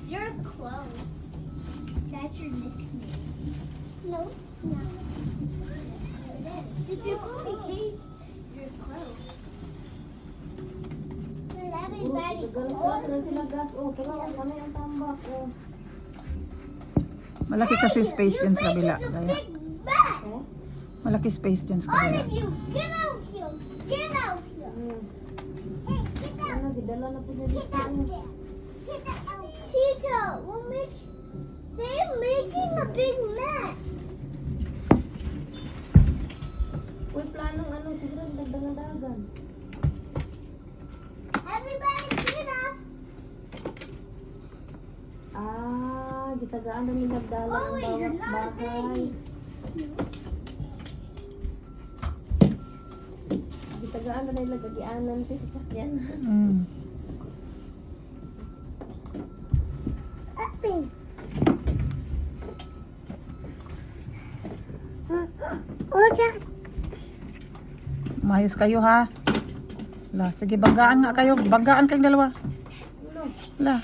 You're Chloe. That's your nickname. No. No. Did you call me Case? You're Chloe. Well, everybody. Malaki kasi space din sa kabila. Kaya, malaki space din sa All kabila. of you, get out here. Get out here. Hey, get out. Get out there. Get out. Tito, they're making a big mess. Uy, planong ano, siguro dagdagan. Everybody, get up. Gitagaan na nilagdala Oh, ang wait, you're bawat not a bahay. baby. Gitagaan na nilagagianan sa sasakyan. Mm. Uppy. Mayos kayo ha. La, sige, banggaan nga kayo. Banggaan kayong dalawa. La.